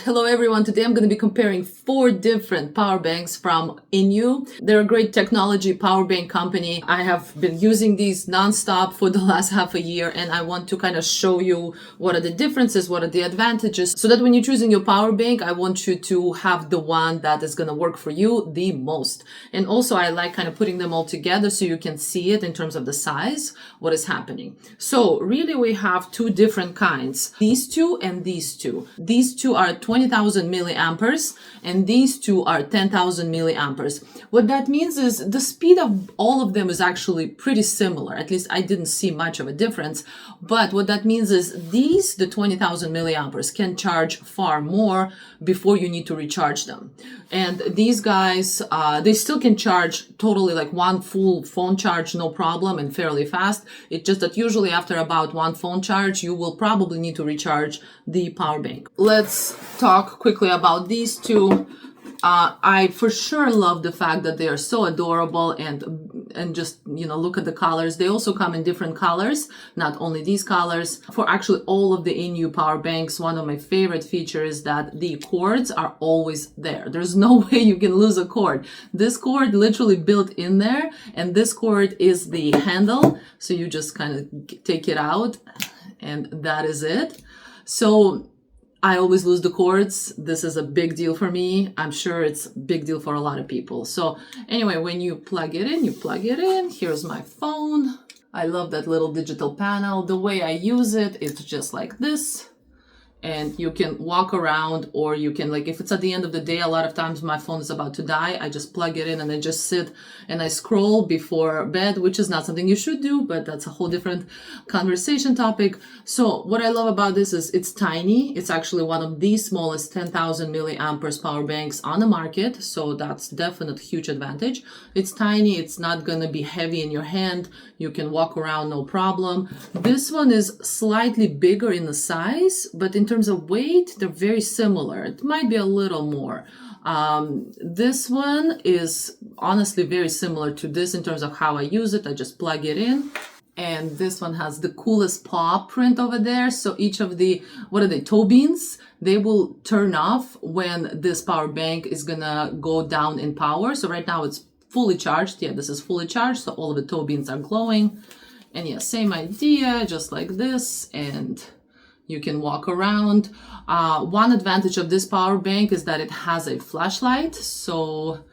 Hello everyone, today I'm going to be comparing 4 different power banks from INIU. They're a great technology power bank company. I have been using these nonstop for the last half a year, and I want to kind of show you what are the differences, what are the advantages, so that when you're choosing your power bank, I want you to have the one that is going to work for you the most. And also I like kind of putting them all together so you can see it in terms of the size, what is happening. So really we have 2 different kinds, these 2 and these 2. These 2 are 20,000 milliamperes and these 2 are 10,000 milliamperes. What that means is the speed of all of them is actually pretty similar. At least I didn't see much of a difference. But what that means is these, the 20,000 milliamperes, can charge far more before you need to recharge them. And these guys, they still can charge totally like one full phone charge, no problem, and fairly fast. It's just that usually after about one phone charge, you will probably need to recharge the power bank. Let's talk quickly about these 2. I for sure love the fact that they are so adorable and just, you know, look at the colors. They also come in different colors, not only these colors. For actually all of the INIU power banks, one of my favorite features is that the cords are always there. There's no way you can lose a cord. This cord literally built in there, and this cord is the handle. So you just kind of take it out and that is it. So I always lose the cords. This is a big deal for me. I'm sure it's a big deal for a lot of people. So anyway, when you plug it in, you plug it in. Here's my phone. I love that little digital panel. The way I use it, it's just like this. And you can walk around, or you can, like, if it's at the end of the day, a lot of times my phone is about to die, I just plug it in and I just sit and I scroll before bed, which is not something you should do, but that's a whole different conversation topic. So what I love about this is it's tiny. It's actually one of the smallest 10,000 milliamperes power banks on the market. So that's definitely a huge advantage. It's tiny. It's not going to be heavy in your hand. You can walk around, no problem. This one is slightly bigger in the size, but in terms of weight, they're very similar. It might be a little more. This one is honestly very similar to this in terms of how I use it. I just plug it in. And this one has the coolest paw print over there. So each of the, what are they, toe beans? They will turn off when this power bank is gonna go down in power. So right now it's fully charged. Yeah, this is fully charged. So all of the toe beans are glowing. And yeah, same idea, just like this. And you can walk around. One advantage of this power bank is that it has a flashlight. So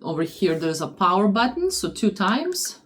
over here, there's a power button. So 2 times.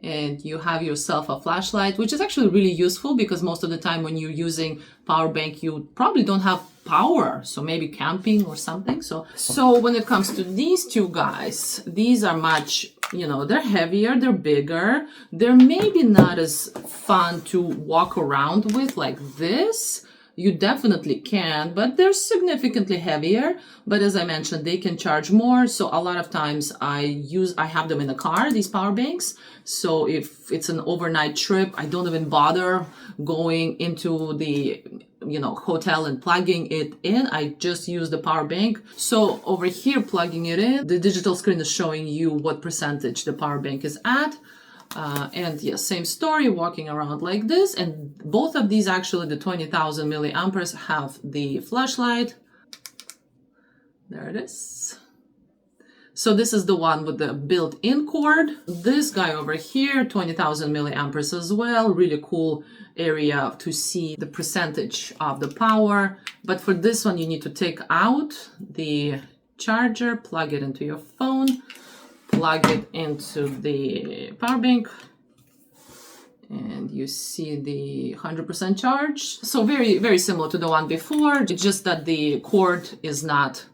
And you have yourself a flashlight, which is actually really useful because most of the time when you're using power bank, you probably don't have power. So maybe camping or something. So when it comes to these 2 guys, these are much, you know, they're heavier, they're bigger. They're maybe not as fun to walk around with like this. You definitely can, but they're significantly heavier. But as I mentioned, they can charge more. So a lot of times I have them in the car, these power banks. So if it's an overnight trip, I don't even bother going into the, you know, hotel and plugging it in. I just use the power bank. So over here, plugging it in, the digital screen is showing you what percentage the power bank is at. And yes, same story, walking around like this. And both of these, actually, the 20,000 milliamperes have the flashlight. There it is. So this is the one with the built-in cord. This guy over here, 20,000 milliamperes as well. Really cool area to see the percentage of the power. But for this one, you need to take out the charger, plug it into your phone, plug it into the power bank, and you see the 100% charge. So very, very similar to the one before. It's just that the cord is not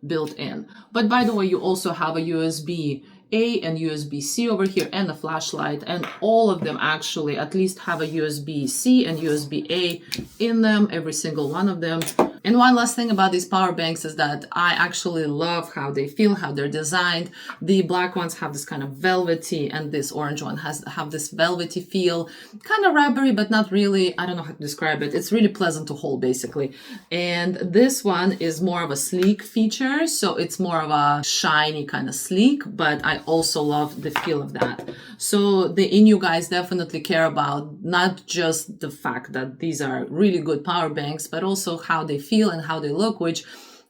built in. But by the way, you also have a USB-A and USB-C over here and a flashlight, and all of them actually at least have a USB-C and USB-A in them, every single one of them. And one last thing about these power banks is that I actually love how they feel, how they're designed. The black ones have this kind of velvety, and this orange one have this velvety feel, kind of rubbery, but not really. I don't know how to describe it. It's really pleasant to hold, basically. And this one is more of a sleek feature, so it's more of a shiny kind of sleek, but I also love the feel of that. So the INIU guys definitely care about not just the fact that these are really good power banks, but also how they feel feel and how they look, which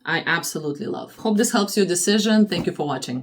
I absolutely love. Hope this helps your decision. Thank you for watching.